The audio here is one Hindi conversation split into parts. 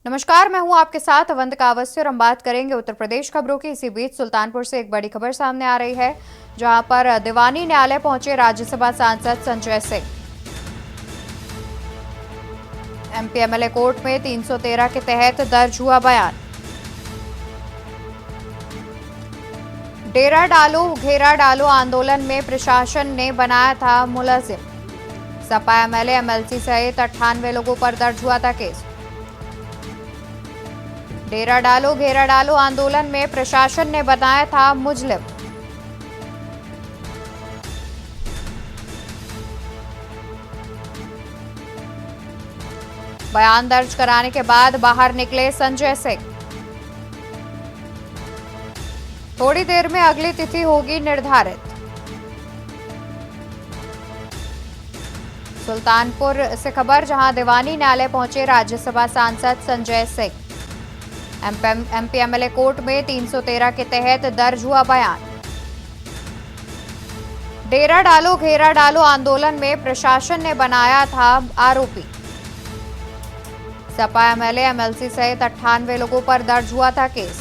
नमस्कार, मैं हूं आपके साथ अवंतिका अवस्थी और हम बात करेंगे उत्तर प्रदेश खबरों की। इसी बीच सुल्तानपुर से एक बड़ी खबर सामने आ रही है, जहां पर दीवानी न्यायालय पहुंचे राज्यसभा सांसद Sanjay Singh. MP MLA court में 313 के तहत दर्ज हुआ बयान। डेरा डालो घेरा डालो आंदोलन में प्रशासन ने बनाया था मुलजिम। सपा एमएलए एमएलसी सहित 98 लोगों पर दर्ज हुआ था केस। डेरा डालो घेरा डालो आंदोलन में प्रशासन ने बनाया था मुजरिम। बयान दर्ज कराने के बाद बाहर निकले संजय सिंह। थोड़ी देर में अगली तिथि होगी निर्धारित। सुल्तानपुर से खबर, जहां दीवानी न्यायालय पहुंचे राज्यसभा सांसद Sanjay Singh. MP MLA court में 313 के तहत दर्ज हुआ बयान। डेरा डालो घेरा डालो आंदोलन में प्रशासन ने बनाया था आरोपी। सपा एमएलए एमएलसी सहित 98 लोगों पर दर्ज हुआ था केस।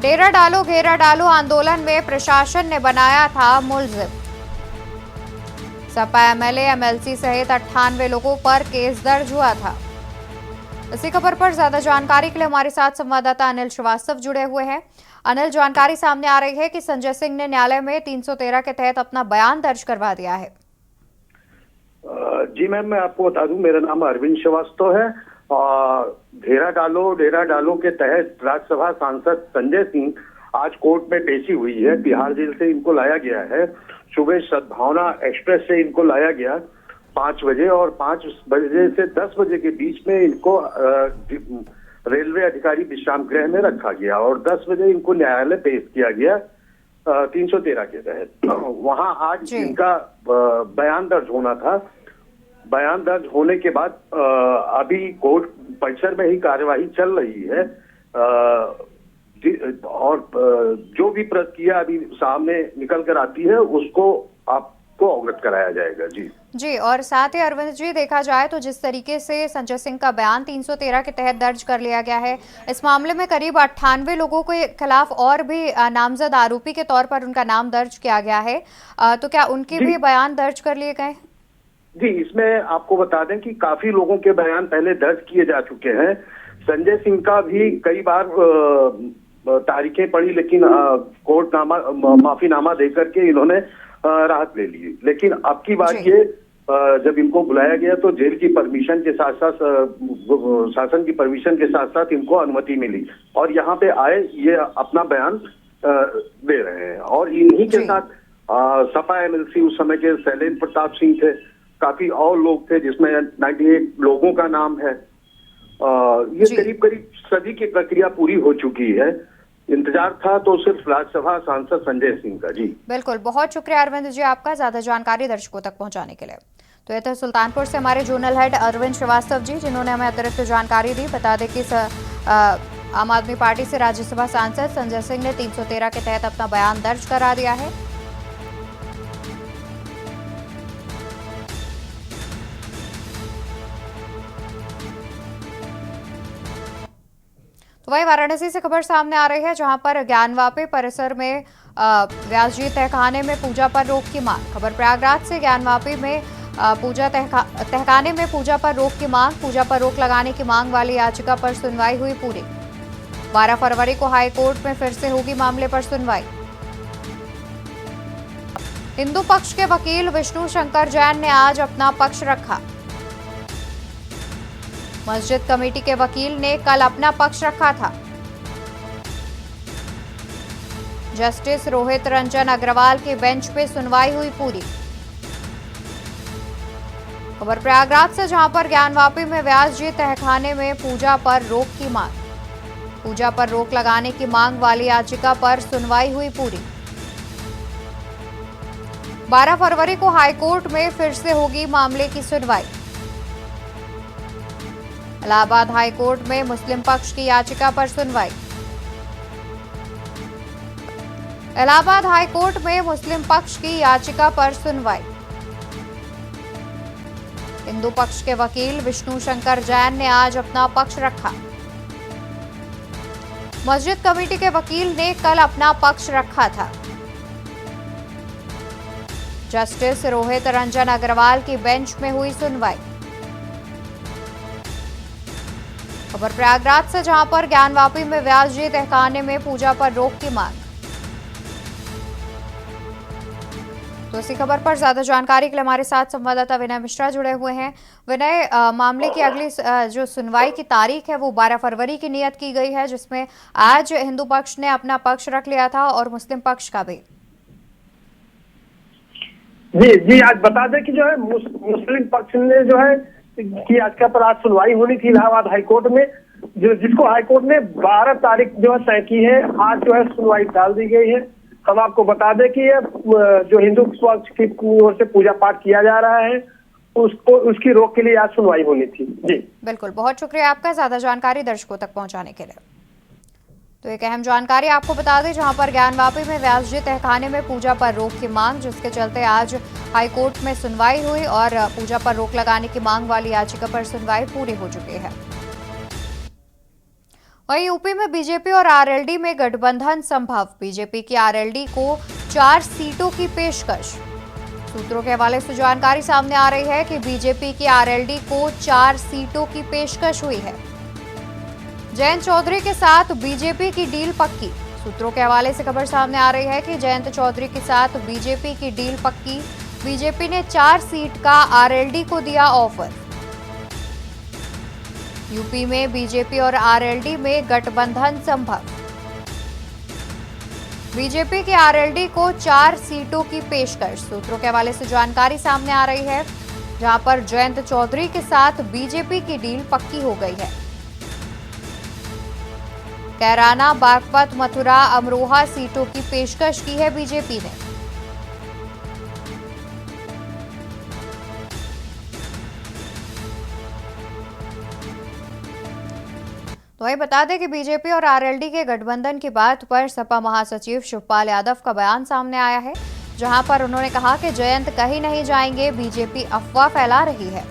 डेरा डालो घेरा डालो आंदोलन में प्रशासन ने बनाया था मुलजिम। सपा एमएलए एमएलसी सहित 98 लोगों पर केस दर्ज हुआ था। इसी खबर पर ज्यादा जानकारी के लिए हमारे साथ संवाददाता अनिल श्रीवास्तव जुड़े हुए हैं। अनिल, जानकारी सामने आ रही है कि संजय सिंह ने न्यायालय में 313 के तहत अपना बयान दर्ज करवा दिया है। जी मैम, मैं आपको बता दूं, मेरा नाम अरविंद श्रीवास्तव है। डेरा डालो के तहत राज्यसभा सांसद संजय सिंह आज कोर्ट में पेशी हुई है। तिहाड़ जेल से इनको लाया गया है। सुबह सद्भावना एक्सप्रेस से इनको लाया गया 5 बजे, और 5 बजे से 10 बजे के बीच में इनको रेलवे अधिकारी विश्राम गृह में रखा गया और 10 बजे इनको न्यायालय पेश किया गया 313 के तहत। वहां आज इनका बयान दर्ज होना था। बयान दर्ज होने के बाद अभी कोर्ट परिसर में ही कार्यवाही चल रही है, और जो भी प्रतिक्रिया अभी सामने निकल कर आती है उसको आपको अवगत कराया जाएगा। जी, और साथ ही अरविंद जी, देखा जाए तो जिस तरीके से संजय सिंह का बयान 313 के तहत दर्ज कर लिया गया है, इस मामले में करीब 98 लोगों के खिलाफ और भी नामजद आरोपी के तौर पर उनका नाम दर्ज किया गया है, तो क्या उनके भी बयान दर्ज कर लिए गए? जी, इसमें आपको बता दें कि काफी लोगों के बयान पहले दर्ज किए जा चुके हैं। संजय सिंह का भी कई बार तारीखें पड़ी, लेकिन कोर्ट माफीनामा देकर के इन्होंने राहत ले ली। लेकिन अब की बात ये, जब इनको बुलाया गया तो जेल की परमिशन के साथ साथ शासन की परमिशन के साथ साथ इनको अनुमति मिली और यहाँ पे आए, ये अपना बयान दे रहे हैं। और इन्हीं के साथ सपा एमएलसी उस समय के शैलेंद्र प्रताप सिंह थे, काफी और लोग थे, जिसमें 98 लोगों का नाम है। ये करीब सभी की प्रक्रिया पूरी हो चुकी है। इंतजार था तो सिर्फ राज्यसभा सांसद संजय सिंह का। जी बिल्कुल, बहुत शुक्रिया अरविंद जी आपका ज्यादा जानकारी दर्शकों तक पहुंचाने के लिए। तो ये थे सुल्तानपुर से हमारे जोनल हेड अरविंद श्रीवास्तव जी, जिन्होंने हमें अतिरिक्त जानकारी दी। बता दें कि आम आदमी पार्टी से राज्यसभा सांसद संजय सिंह ने 313 के तहत अपना बयान दर्ज करा दिया है। तो वही वाराणसी से खबर सामने आ रही है, जहां पर ज्ञानवापी परिसर में व्यास जी तहखाने में पूजा पर रोक की मांग। खबर प्रयागराज से, ज्ञानवापी में तहखाने में पूजा पर रोक की मांग। पूजा पर रोक लगाने की मांग वाली याचिका पर सुनवाई हुई पूरी। 12 फरवरी को हाई कोर्ट में फिर से होगी मामले पर सुनवाई। हिंदू पक्ष के वकील विष्णु शंकर जैन ने आज अपना पक्ष रखा। मस्जिद कमेटी के वकील ने कल अपना पक्ष रखा था। जस्टिस रोहित रंजन अग्रवाल के बेंच पे सुनवाई हुई पूरी। खबर प्रयागराज से, जहां पर ज्ञानवापी में व्यास जी तहखाने में पूजा पर रोक की मांग। पूजा पर रोक लगाने की मांग वाली याचिका पर सुनवाई हुई पूरी। 12 फरवरी को हाईकोर्ट में फिर से होगी मामले की सुनवाई। इलाहाबाद हाईकोर्ट में मुस्लिम पक्ष की याचिका पर सुनवाई। इलाहाबाद हाईकोर्ट में मुस्लिम पक्ष की याचिका पर सुनवाई। हिंदू पक्ष के वकील विष्णु शंकर जैन ने आज अपना पक्ष रखा। मस्जिद कमेटी के वकील ने कल अपना पक्ष रखा था। जस्टिस रोहित रंजन अग्रवाल की बेंच में हुई सुनवाई। खबर प्रयागराज से, जहां पर ज्ञानवापी में व्यास जी तहखाने में पूजा पर रोक की मांग। तो इसी खबर पर ज्यादा जानकारी के लिए हमारे साथ संवाददाता विनय मिश्रा जुड़े हुए हैं। विनय, मामले की अगली जो सुनवाई की तारीख है वो 12 फरवरी की नियत की गई है, जिसमें आज हिंदू पक्ष ने अपना पक्ष रख लिया था और मुस्लिम पक्ष का भी। जी आज बता दें कि जो है मुस्लिम पक्ष ने जो है कि याचिका पर आज सुनवाई होनी थी इलाहाबाद हाईकोर्ट में, जिसको हाईकोर्ट ने 12 तारीख जो है तय की है। आज जो है सुनवाई टाल दी गई है। हम आपको बता दें कि ये जो हिंदू पक्ष की ओर से पूजा पाठ किया जा रहा है उसकी रोक के लिए आज सुनवाई होनी थी। जी बिल्कुल, बहुत शुक्रिया आपका ज्यादा जानकारी दर्शकों तक पहुंचाने के लिए। तो एक अहम जानकारी आपको बता दें, जहां पर ज्ञानवापी में व्यास जी तहखाने में पूजा पर रोक की मांग, जिसके चलते आज हाईकोर्ट में सुनवाई हुई और पूजा पर रोक लगाने की मांग वाली याचिका पर सुनवाई पूरी हो चुकी है। वहीं यूपी में बीजेपी और आरएलडी में गठबंधन संभव। बीजेपी की आरएलडी को 4 सीटों की पेशकश। सूत्रों के हवाले से जानकारी सामने आ रही है कि बीजेपी की आरएलडी को 4 सीटों की पेशकश हुई है। जयंत चौधरी के साथ बीजेपी की डील पक्की। सूत्रों के हवाले से खबर सामने आ रही है कि जयंत चौधरी के साथ बीजेपी की डील पक्की। बीजेपी ने 4 सीट का आरएलडी को दिया ऑफर। यूपी में बीजेपी और आरएलडी में गठबंधन संभव। बीजेपी की आरएलडी को 4 सीटों की पेशकश। सूत्रों के हवाले से जानकारी सामने आ रही है, जहां पर जयंत चौधरी के साथ बीजेपी की डील पक्की हो गई है। कैराना, बागपत, मथुरा, अमरोहा सीटों की पेशकश की है बीजेपी ने। तो वही बता दें कि बीजेपी और आरएलडी के गठबंधन की बात पर सपा महासचिव शिवपाल यादव का बयान सामने आया है, जहां पर उन्होंने कहा कि जयंत कहीं नहीं जाएंगे, बीजेपी अफवाह फैला रही है।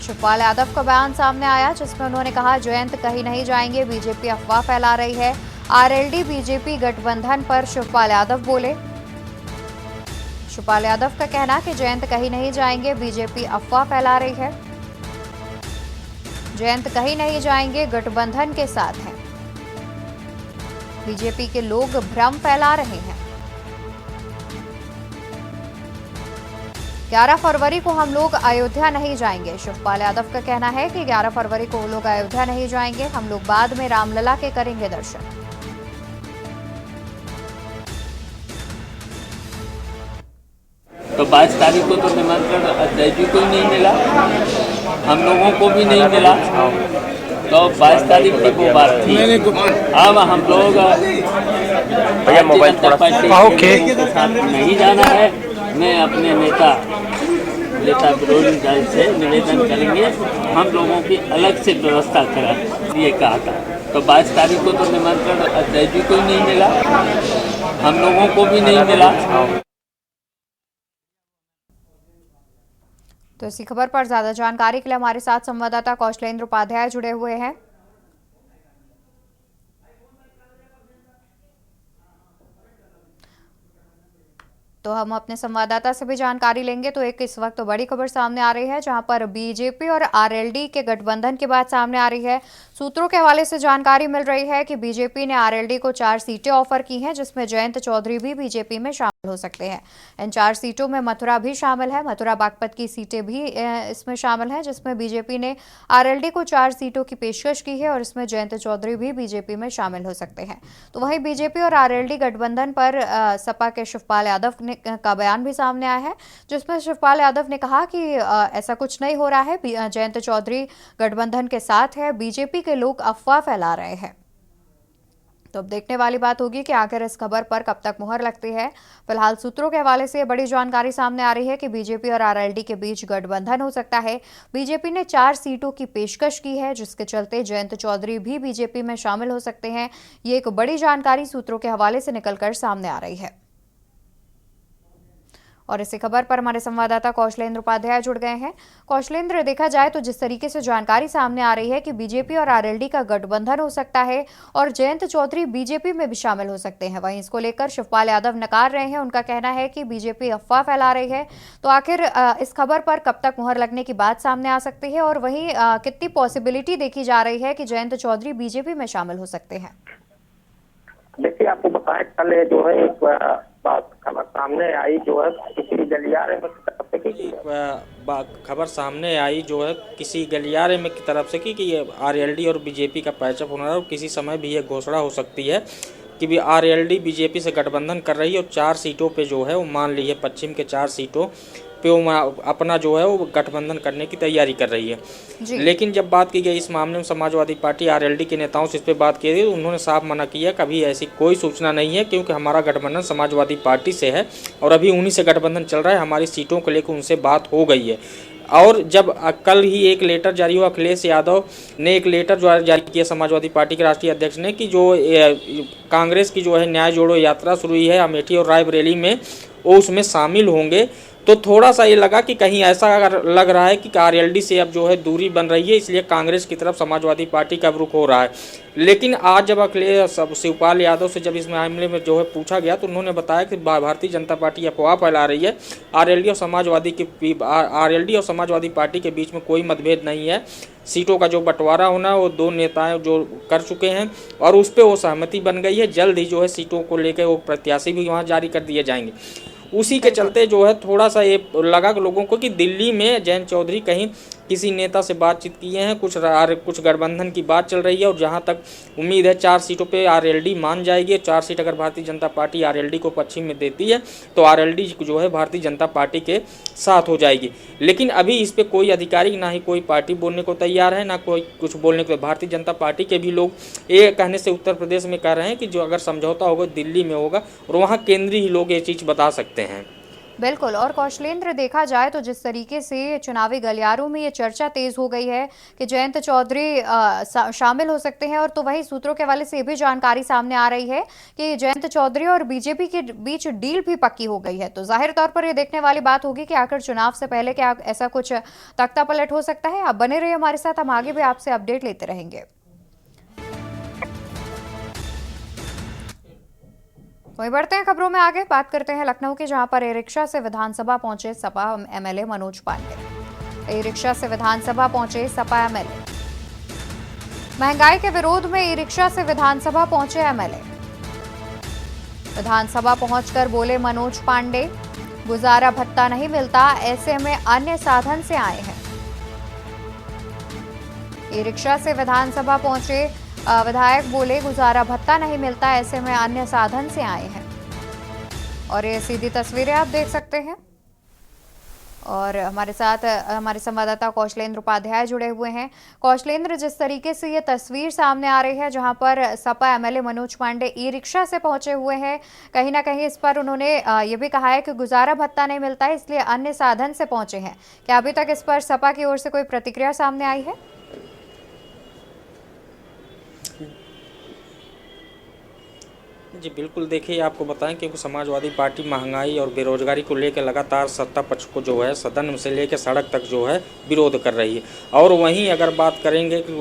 शिवपाल यादव का बयान सामने आया, जिसमें उन्होंने कहा जयंत कहीं नहीं जाएंगे, बीजेपी अफवाह फैला रही है। आरएलडी बीजेपी गठबंधन पर शिवपाल यादव बोले। शिवपाल यादव का कहना कि जयंत कहीं नहीं जाएंगे, बीजेपी अफवाह फैला रही है। जयंत कहीं नहीं जाएंगे, गठबंधन के साथ हैं। बीजेपी के लोग भ्रम फैला रहे हैं। 11 फरवरी को हम लोग अयोध्या नहीं जाएंगे। शिवपाल यादव का कहना है कि 11 फरवरी को वो लोग अयोध्या नहीं जाएंगे, हम लोग बाद में रामलला के करेंगे दर्शन। तो 22 तारीख को तो निमंत्रण अजय जी को ही नहीं मिला, हम लोगों को भी नहीं मिला। तो 22 तारीख की वो बात थी। अब हम लोग भारतीय जनता पार्टी के साथ नहीं जाना है। मैं अपने नेता विरोधी दल से निवेदन करेंगे, हम लोगों की अलग से व्यवस्था करा, ये कहा था। तो 22 तारीख को तो निमंत्रण अजय जी को ही नहीं मिला, हम लोगों को भी नहीं मिला। तो इसी खबर पर ज्यादा जानकारी के लिए हमारे साथ संवाददाता कौशलेंद्र उपाध्याय जुड़े हुए हैं। तो हम अपने संवाददाता से भी जानकारी लेंगे। तो एक इस वक्त तो बड़ी खबर सामने आ रही है, जहां पर बीजेपी और आरएलडी के गठबंधन की बात सामने आ रही है। सूत्रों के हवाले से जानकारी मिल रही है कि बीजेपी ने आरएलडी को 4 सीटें ऑफर की हैं, जिसमें जयंत चौधरी भी बीजेपी में शामिल हो सकते हैं। इन 4 सीटों में मथुरा भी शामिल है। मथुरा बागपत की सीटें भी इसमें शामिल हैं, जिसमें बीजेपी ने आरएलडी को 4 सीटों की पेशकश की है और इसमें जयंत चौधरी भी बीजेपी में शामिल हो सकते हैं। तो वहीं बीजेपी और आरएलडी गठबंधन पर सपा के शिवपाल यादव का बयान भी सामने आया है, जिसमें शिवपाल यादव ने कहा कि ऐसा कुछ नहीं हो रहा है, जयंत चौधरी गठबंधन के साथ है, बीजेपी के लोग अफवाह फैला रहे हैं। तो अब देखने वाली बात होगी कि आखिर इस खबर पर कब तक मुहर लगती है। फिलहाल सूत्रों के हवाले से बड़ी जानकारी सामने आ रही है कि बीजेपी और आरएलडी के बीच गठबंधन हो सकता है। बीजेपी ने 4 सीटों की पेशकश की है, जिसके चलते जयंत चौधरी भी बीजेपी में शामिल हो सकते हैं। ये एक बड़ी जानकारी सूत्रों के हवाले से निकलकर सामने आ रही है। और इसी खबर पर हमारे संवाददाता कौशलेंद्र उपाध्याय जुड़ गए हैं। कौशलेंद्र, देखा जाए तो जिस तरीके से जानकारी सामने आ रही है कि बीजेपी और आरएलडी का गठबंधन हो सकता है और जयंत चौधरी बीजेपी में भी शामिल हो सकते हैं, वहीं इसको लेकर शिवपाल यादव नकार रहे हैं। उनका कहना है कि बीजेपी अफवाह फैला रही है। तो आखिर इस खबर पर कब तक मुहर लगने की बात सामने आ सकती है और वहीं कितनी पॉसिबिलिटी देखी जा रही है कि जयंत चौधरी बीजेपी में शामिल हो सकते हैं? देखिए, आपको बताएं, कल जो है एक बात खबर सामने आई जो है किसी गलियारे में खबर सामने आई जो है किसी गलियारे में की तरफ से कि ये आरएलडी और बीजेपी का पैचअप होना है और किसी समय भी ये घोषणा हो सकती है कि भी आरएलडी बीजेपी से गठबंधन कर रही है और 4 सीटों पे जो है वो मान ली है पश्चिम के 4 सीटों पे वो अपना जो है वो गठबंधन करने की तैयारी कर रही है। लेकिन जब बात की गई इस मामले में समाजवादी पार्टी आरएलडी के नेताओं से इस पर बात की गई, उन्होंने साफ मना किया कभी ऐसी कोई सूचना नहीं है, क्योंकि हमारा गठबंधन समाजवादी पार्टी से है और अभी उन्हीं से गठबंधन चल रहा है। हमारी सीटों को लेकर उनसे बात हो गई है। और जब कल ही एक लेटर जारी हुआ, अखिलेश यादव ने एक लेटर जो जारी किया समाजवादी पार्टी के राष्ट्रीय अध्यक्ष ने कि जो कांग्रेस की जो है न्याय जोड़ो यात्रा शुरू हुई है अमेठी और रायबरेली में, वो उसमें शामिल होंगे। तो थोड़ा सा ये लगा कि कहीं ऐसा लग रहा है कि आरएलडी से अब जो है दूरी बन रही है, इसलिए कांग्रेस की तरफ समाजवादी पार्टी का रुख हो रहा है। लेकिन आज जब अखिलेश शिवपाल यादव से जब इस मामले में जो है पूछा गया तो उन्होंने बताया कि भारतीय जनता पार्टी अफवाह फैला रही है। आरएलडी और समाजवादी पार्टी के बीच में कोई मतभेद नहीं है। सीटों का जो बंटवारा होना वो 2 नेताएं जो कर चुके हैं और उस पर वो सहमति बन गई है। जल्द ही जो है सीटों को लेकर वो प्रत्याशी भी वहाँ जारी कर दिए जाएंगे। उसी के चलते जो है थोड़ा सा ये लगा लोगों को कि दिल्ली में जयंत चौधरी कहीं किसी नेता से बातचीत किए हैं, कुछ गठबंधन की बात चल रही है और जहां तक उम्मीद है 4 सीटों पे आरएलडी मान जाएगी। 4 सीट अगर भारतीय जनता पार्टी आरएलडी को पश्चिम में देती है तो आरएलडी जो है भारतीय जनता पार्टी के साथ हो जाएगी। लेकिन अभी इस पर कोई अधिकारी ना ही कोई पार्टी बोलने को तैयार है, ना कोई कुछ बोलने को। भारतीय जनता पार्टी के भी लोग ये कहने से उत्तर प्रदेश में कह रहे हैं कि जो अगर समझौता होगा दिल्ली में होगा और वहाँ केंद्रीय लोग ये चीज़ बता सकते हैं। बिल्कुल। और कौशलेंद्र, देखा जाए तो जिस तरीके से चुनावी गलियारों में ये चर्चा तेज हो गई है कि जयंत चौधरी शामिल हो सकते हैं, और तो वही सूत्रों के हवाले से ये भी जानकारी सामने आ रही है कि जयंत चौधरी और बीजेपी के बीच डील भी पक्की हो गई है। तो जाहिर तौर पर ये देखने वाली बात होगी कि आखिर चुनाव से पहले क्या ऐसा कुछ तख्ता पलट हो सकता है। आप बने रहिए हमारे साथ, हम आगे भी आपसे अपडेट लेते रहेंगे। वहीं बढ़ते हैं खबरों में आगे, बात करते हैं लखनऊ की, जहां पर ई रिक्शा से विधानसभा पहुंचे Sapa MLA Manoj Pandey. E rickshaw से विधानसभा पहुंचे सपा एमएलए। महंगाई के विरोध में ई रिक्शा से विधानसभा पहुंचे एमएलए। विधानसभा पहुंचकर बोले मनोज पांडे, गुजारा भत्ता नहीं मिलता, ऐसे में अन्य साधन से आए हैं। ई रिक्शा से विधानसभा पहुंचे विधायक बोले, गुजारा भत्ता नहीं मिलता, ऐसे में अन्य साधन से आए हैं। और ये सीधी तस्वीरें आप देख सकते हैं। और हमारे साथ हमारे संवाददाता कौशलेंद्र उपाध्याय जुड़े हुए हैं। कौशलेंद्र, जिस तरीके से ये तस्वीर सामने आ रही है जहां पर Sapa MLA Manoj Pandey e rickshaw से पहुंचे हुए हैं, कहीं ना कहीं इस पर उन्होंने ये भी कहा है कि गुजारा भत्ता नहीं मिलता है, इसलिए अन्य साधन से पहुंचे हैं। क्या अभी तक इस पर सपा की ओर से कोई प्रतिक्रिया सामने आई है? जी बिल्कुल, देखिए आपको बताएं कि समाजवादी पार्टी महंगाई और बेरोजगारी को लेकर लगातार सत्ता पक्ष को जो है सदन से लेकर सड़क तक जो है विरोध कर रही है। और वहीं अगर बात करेंगे कि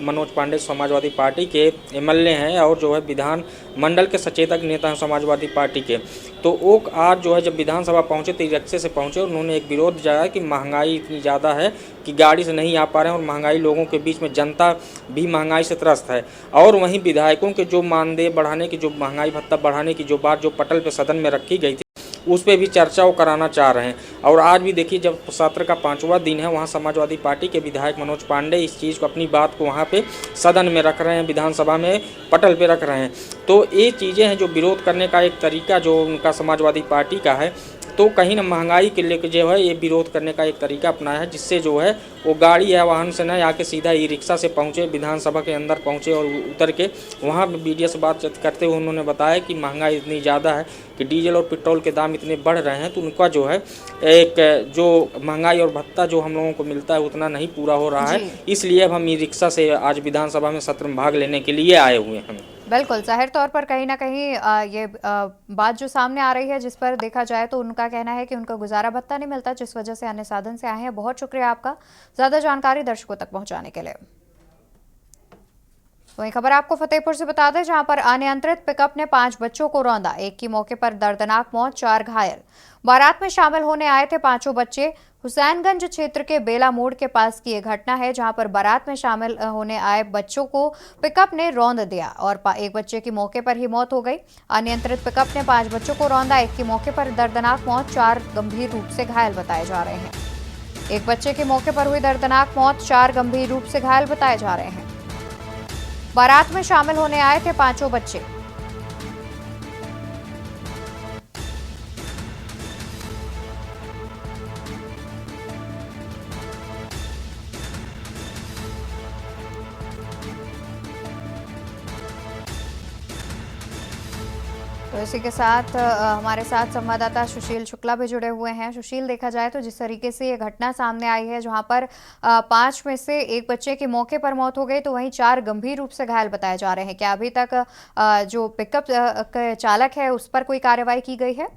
मनोज पांडे समाजवादी पार्टी के एमएलए हैं और जो है विधान मंडल के सचेतक नेता हैं समाजवादी पार्टी के, तो वो आज जो है जब विधानसभा पहुंचे तो रिक्शे से पहुंचे, उन्होंने एक विरोध जताया कि महंगाई इतनी ज़्यादा है कि गाड़ी से नहीं आ पा रहे हैं और महंगाई लोगों के बीच में, जनता भी महंगाई से त्रस्त है। और वहीं विधायकों के जो मानदेय बढ़ाने की, जो महंगाई भत्ता बढ़ाने की जो बात जो पटल पे सदन में रखी गई थी, उस पर भी चर्चा वो कराना चाह रहे हैं। और आज भी देखिए जब सत्र का 5वां दिन है, वहाँ समाजवादी पार्टी के विधायक मनोज पांडे इस चीज़ को, अपनी बात को वहाँ पे सदन में रख रहे हैं, विधानसभा में पटल पे रख रहे हैं। तो ये चीज़ें हैं जो विरोध करने का एक तरीका जो उनका समाजवादी पार्टी का है। तो कहीं ना महंगाई के लेकर जो है ये विरोध करने का एक तरीका अपनाया है, जिससे जो है वो गाड़ी या वाहन से ना आके सीधा ई रिक्शा से पहुँचे, विधानसभा के अंदर पहुँचे और उतर के वहाँ मीडिया से बातचीत करते हुए उन्होंने बताया कि महंगाई इतनी ज़्यादा है कि डीजल और पेट्रोल के दाम इतने बढ़ रहे हैं, तो उनका जो है एक जो महंगाई और भत्ता जो हम लोगों को मिलता है उतना नहीं पूरा हो रहा है, इसलिए अब हम ई रिक्शा से आज विधानसभा में सत्र में भाग लेने के लिए आए हुए हैं। बिल्कुल, ज़ाहिर तौर पर कहीं न कहीं ये बात जो सामने आ रही है, जिस पर देखा जाए तो उनका कहना है कि उनका गुज़ारा भत्ता नहीं मिलता, जिस वजह से अन्य साधन से आए हैं। बहुत शुक्रिया आपका ज़्यादा जानकारी दर्शकों तक पहुँचाने के लिए। वहीं खबर आपको फतेहपुर से बता दें, जहां पर अनियंत्रित पिकअप ने 5 बच्चों को रौंदा। एक की मौके पर दर्दनाक मौत, 4 घायल। बारात में शामिल होने आए थे 5 बच्चे। हुसैनगंज क्षेत्र के बेला मोड़ के पास की यह घटना है, जहां पर बारात में शामिल होने आए बच्चों को पिकअप ने रौंद दिया और एक बच्चे की मौके पर ही मौत हो गई। अनियंत्रित पिकअप ने 5 बच्चों को रौंदा। एक की मौके पर दर्दनाक मौत, 4 गंभीर रूप से घायल बताए जा रहे हैं। एक बच्चे की मौके पर हुई दर्दनाक मौत, 4 गंभीर रूप से घायल बताए जा रहे हैं। बारात में शामिल होने आए थे 5 बच्चे। तो इसी के साथ हमारे साथ संवाददाता सुशील शुक्ला भी जुड़े हुए हैं। सुशील, देखा जाए तो जिस तरीके से ये घटना सामने आई है, जहां पर 5 में से एक बच्चे की मौके पर मौत हो गई, तो वहीं 4 गंभीर रूप से घायल बताए जा रहे हैं। क्या अभी तक जो पिकअप के चालक है उस पर कोई कार्रवाई की गई है?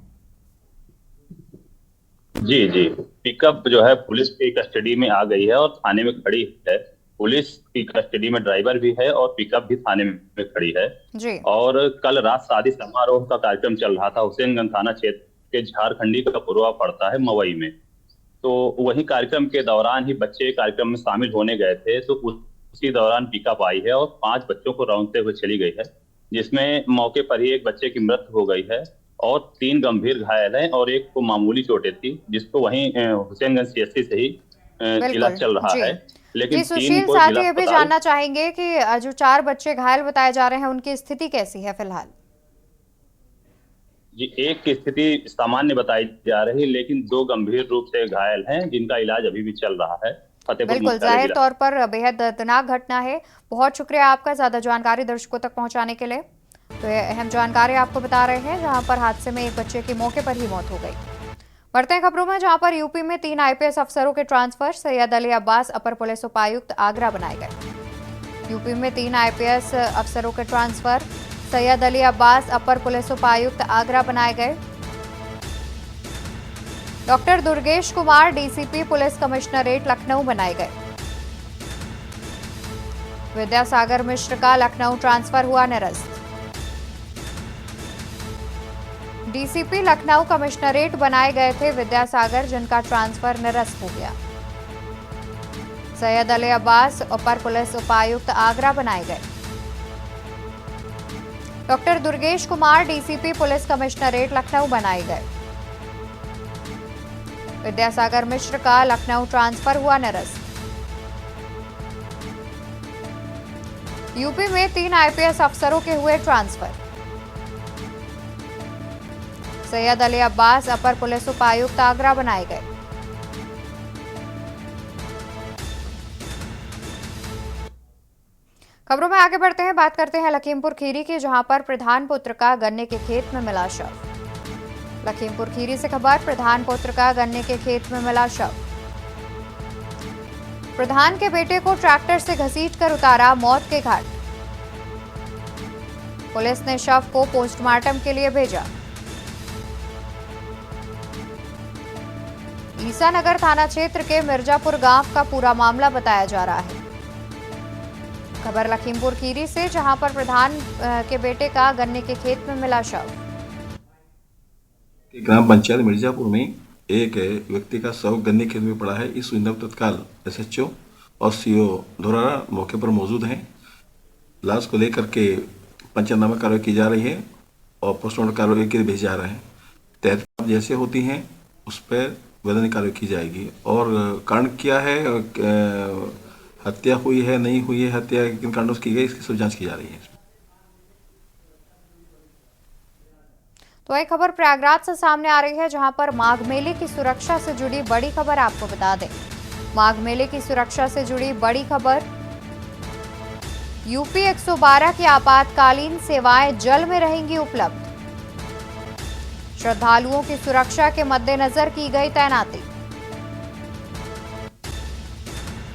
जी जी, पिकअप जो है पुलिस की कस्टडी में आ गई है और थाने में खड़ी है। पुलिस की कस्टडी में ड्राइवर भी है और पिकअप भी थाने में खड़ी है जी। और कल रात शादी समारोह का कार्यक्रम चल रहा था। हुसैनगंज थाना क्षेत्र के झारखंडी का पुरवा पड़ता है मवई में। तो वही कार्यक्रम के दौरान ही बच्चे कार्यक्रम में शामिल होने गए थे, तो उसी दौरान पिकअप आई है और 5 बच्चों को रौंदते हुए चली गई है, जिसमें मौके पर ही एक बच्चे की मृत्यु हो गई है और 3 गंभीर घायल हैं और एक को मामूली चोटें थी, जिसको वहीं हुसैनगंज सीएचसी से ही इलाज चल रहा है। लेकिन सुशील, साथ ही ये भी जानना चाहेंगे कि जो 4 बच्चे घायल बताए जा रहे हैं, उनकी स्थिति कैसी है फिलहाल? जी, एक की स्थिति सामान्य बताई जा रही है, लेकिन 2 गंभीर रूप से घायल हैं, जिनका इलाज अभी भी चल रहा है। बिल्कुल, जाहिर तौर पर बेहद दर्दनाक घटना है। बहुत शुक्रिया आपका ज्यादा जानकारी दर्शकों तक पहुंचाने के लिए। तो ये अहम जानकारी आपको बता रहे हैं, जहां पर हादसे में एक बच्चे की मौके पर ही मौत हो गई। बढ़ते हैं खबरों में, जहां पर यूपी में 3 आईपीएस अफसरों के ट्रांसफर। सैयद अली अब्बास अपर पुलिस उपायुक्त आगरा बनाए गए। यूपी में 3 आईपीएस अफसरों के ट्रांसफर। सैयद अली अब्बास अपर पुलिस उपायुक्त आगरा बनाए गए। Doctor Durgesh Kumar DCP police commissionerate Lucknow बनाए गए। विद्यासागर मिश्र का लखनऊ ट्रांसफर हुआ निरस्त। डीसीपी लखनऊ कमिश्नरेट बनाए गए थे विद्यासागर, जिनका ट्रांसफर निरस्त हो गया। सैयद अली अब्बास अपर पुलिस उपायुक्त आगरा बनाए गए। Doctor Durgesh Kumar DCP police commissionerate Lucknow बनाए गए। विद्यासागर मिश्र का लखनऊ ट्रांसफर हुआ निरस्त। यूपी में 3 आईपीएस अफसरों के हुए ट्रांसफर। सैयद अली अब्बास अपर पुलिस उपायुक्त आगरा बनाए गए। खबरों में आगे बढ़ते हैं, बात करते हैं लखीमपुर खीरी की, जहां पर प्रधान पुत्र का गन्ने के खेत में मिला शव। लखीमपुर खीरी से खबर, प्रधान पुत्र का गन्ने के खेत में मिला शव। प्रधान के बेटे को ट्रैक्टर से घसीटकर उतारा मौत के घाट। पुलिस ने शव को पोस्टमार्टम के लिए भेजा। ईसानगर थाना क्षेत्र के मिर्जापुर गांव का पूरा मामला बताया जा रहा है। खबर लखीमपुर खीरी से, जहां पर प्रधान के बेटे का गन्ने के खेत में मिला शव। ग्राम पंचायत मिर्जापुर में एक व्यक्ति का शव गन्ने खेत में पड़ा है। इस सुविधा तत्काल एसएचओ और सीओ धोरारा मौके पर मौजूद हैं। लाश को लेकर के पंचनामा कार्रवाई की जा रही है और पोस्टमार्टम कार्रवाई के लिए भेजे जा रहे हैं। तहकीकात जैसे होती हैं उस पर वैधानिक कार्रवाई की जाएगी। और कारण क्या है, हत्या हुई है नहीं हुई है, हत्या किन कारणों से की गई, इसकी सब जांच की जा रही है। तो एक खबर प्रयागराज से सामने आ रही है, जहां पर माघ मेले की सुरक्षा से जुड़ी बड़ी खबर आपको बता दें। माघ मेले की सुरक्षा से जुड़ी बड़ी खबर। यूपी 112 की आपातकालीन सेवाएं जल में रहेंगी उपलब्ध। श्रद्धालुओं की सुरक्षा के मद्देनजर की गई तैनाती।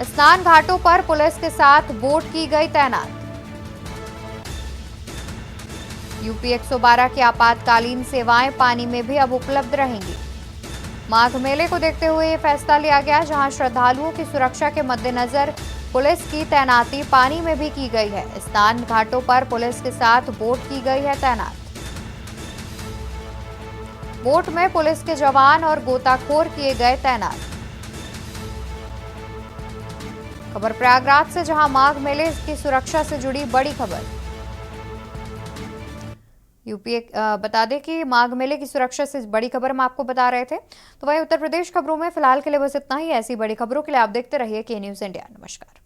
स्नान घाटों पर पुलिस के साथ बोट की गई तैनात। यूपी 112 की आपातकालीन सेवाएं पानी में भी अब उपलब्ध रहेंगी। माघ मेले को देखते हुए ये फैसला लिया गया, जहां श्रद्धालुओं की सुरक्षा के मद्देनजर पुलिस की तैनाती पानी में भी की गई है। स्नान घाटों पर पुलिस के साथ बोट की गई है तैनात। बोट में पुलिस के जवान और गोताखोर किए गए तैनात। खबर प्रयागराज से, जहां माघ मेले की सुरक्षा से जुड़ी बड़ी खबर। यूपी बता दें कि माघ मेले की सुरक्षा से बड़ी खबर हम आपको बता रहे थे। तो वहीं उत्तर प्रदेश खबरों में फिलहाल के लिए बस इतना ही। ऐसी बड़ी खबरों के लिए आप देखते रहिए के न्यूज़ इंडिया। नमस्कार।